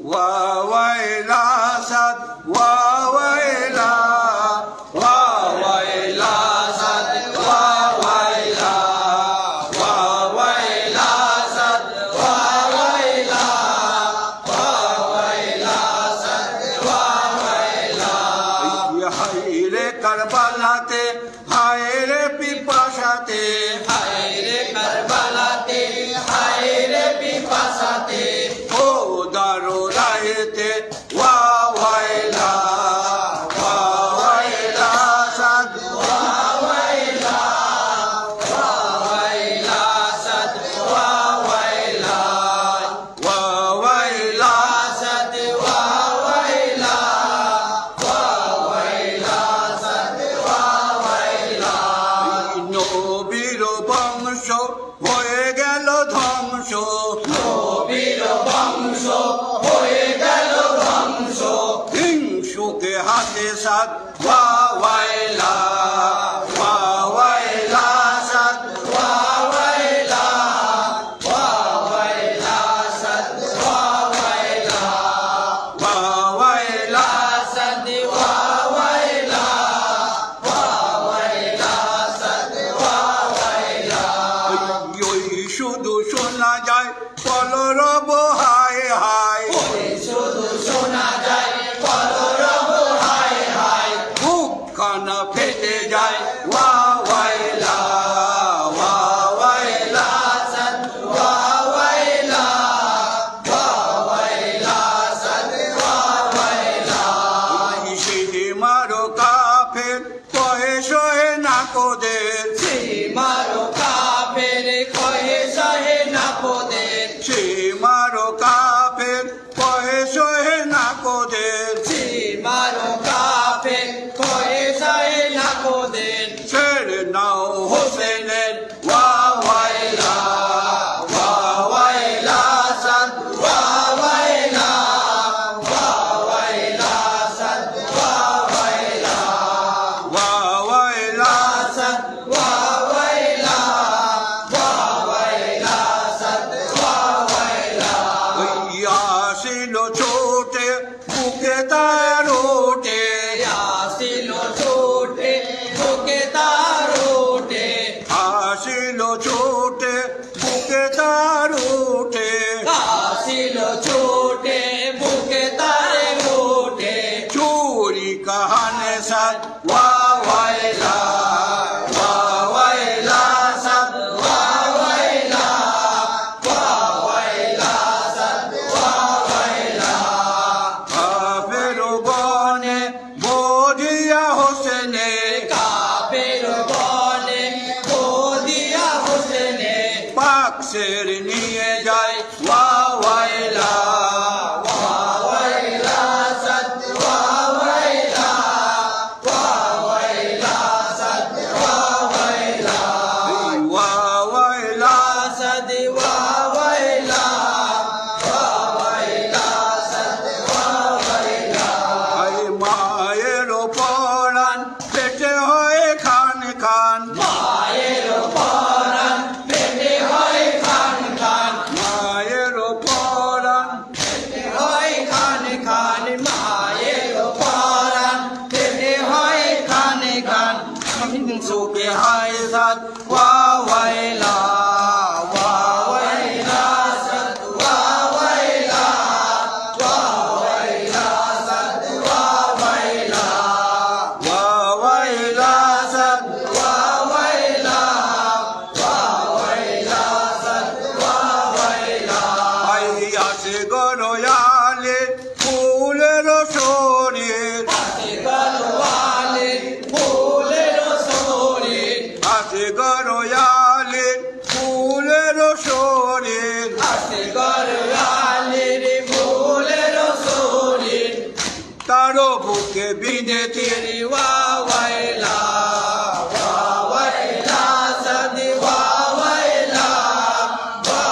ওয়াইলা সাদ ওয়াইলা সাদ ওয়াইলা সাদ ওয়াইলা সাদ ওয়াইলা হায় রে কারবালাতে হায় রে পিপাসাতে হায় রে কারবালাতে হায় রে পিপাসাতে ও দারো রাহেতে ওয়াইলা সাদ ওয়াইলা সাদ ওয়াইলা সাদ ওয়াইলা সাদ ওয়াইলা নবীর বংশ হয়ে গেল ধ্বংস নবীর বংশ হয়ে গেল ধ্বংস হিংসুকে হাতে সাদ ওয়াইলা সাদ ওয়াইলা সাদ ওয়াইলা সাদ ওয়াইলা সাদ ওয়াইলা ওই শুধু শোনা যায় কলরব হায় হায় শুধু শোনা যায় কলরব হায় হায় বুকখানা ফেটে যায় ওয়াইলা সাদ ওয়াইলা সাদ ওয়াইলা সিঁড়ি মারো কাফের কয়ে সহে না কোদের মারো কাফের কয়ে সহে না পোদের সে মারো কাফের কয়ে সহে না কোদের মারো কাফের কয়ে সহে না পোদের ছেড়ে নাও হোসেনের ওয়াইলা সাদ ওয়াইলা সাদ ওয়াইলা সাদ ওয়াইলা সাদ ওয়াইলা আসিল ছোটে বুকে তার ওঠে আসিল ছোটে বুকে তার ওঠে আসিল ছোটে বুকে তার ওঠে আসিল ছোটে বুকে তার ওঠে চোরি কাহানে সাদ ওয়াইলা সাদ ওয়াইলা সাদ ওয়াইলা কাফের বনে বধিয়া হোসেনে কাফের বনে বদিয়া হোসেনে পাকসের নিয়ে যায় ওয়াইলা সাদ ওয়াইলা সাদ ওয়াইলা সাদ ওয়াইলা সাদ ওয়াইলা মায়ের পরাণ পেটে হয় খান খান মায়ের পরাণ পেটে হয় খান খান মায়ের পরাণ হয় খান খান মায়ের পরাণ পেটে হয় খান খান সুখে হায় সাদ ওয়াইলা সাদ ওয়াইলা সাদ ওয়াইলা সাদ ওয়াইলা সাদ ওয়াইলা আসে গরয়ালে ফুলের শরীর গলওয়ালে ফুলের শরীর আসে গরয়ালে ফুলের শরীর আসে গলওয়ালের ফুলের শরীর তারও বুকে বিঁধে তেরি ওয়াইলা সাদ ওয়াইলা সাদ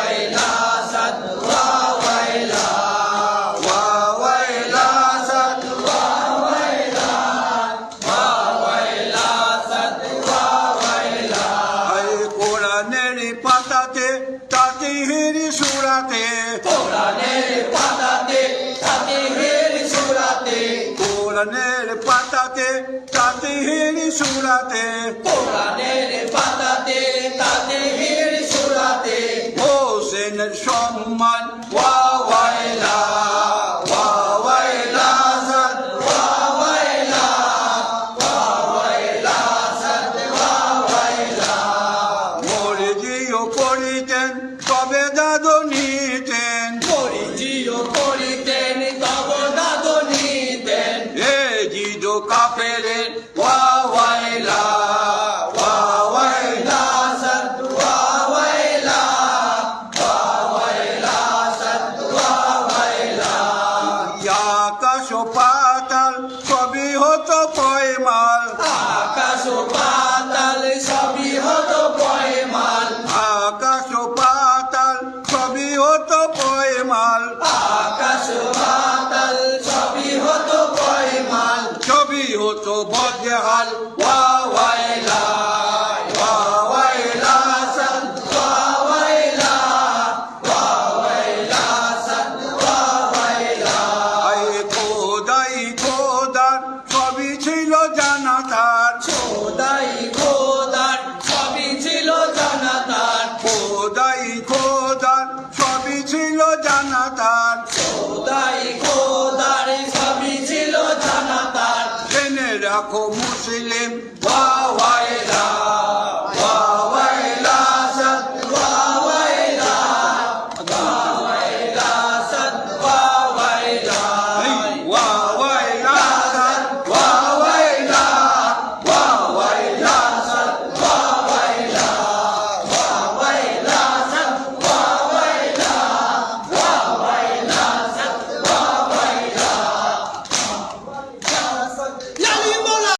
ওয়াইলা সাদ সাদ ওয়াইলা কোরআনের পাতাতে তাতিহির সুরাতে কোরআনের পাতাতে কোরআনের পাতাতে তাতিহির সুরাতে কোরআনের পাতাতে তাতিহির সূরাতে হোসেনের সম্মান ওয়া ওয়াইলা ওয়া ওয়াইলা সাদ ওয়া ওয়াইলা ওয়া ওয়াইলা সাদ ওয়া ওয়াইলা মরিজিও করিতেন তবে দাদু নিতেন পরিচিও করিতেন তব দাদু নিতেন এ জিদো কাফেরের ওয়া ওয়াইলা ওয়া ওয়াইলা সাদ ওয়া ওয়াইলা ওয়া ওয়াইলা সাদ ওয়া ওয়াইলা আকাশ ও পাতাল সবই হতো পয়মাল আকাশ ও পাতাল সবই হতো পয়মাল আকাশ ও পাতাল সবই হতো পয়মাল আকাশ ও পাতাল সবই হতো পয়মাল সবই হতো বজহাল ওয়া ওয়াইলা ওয়া ওয়াইলা সাদ ওয়া ওয়াইলা ওয়া ওয়াইলা সাদ ওয়া ওয়াইলা আয়ে খোদাই খোদার সবই ছিল জানা তার খোদাই খোদার সবই ছিল জানা তার খোদাই খোদার সবই ছিল জানা তার খোদাই খোদার সবই ছিল জানা তার জেনে রাখো মুসলিম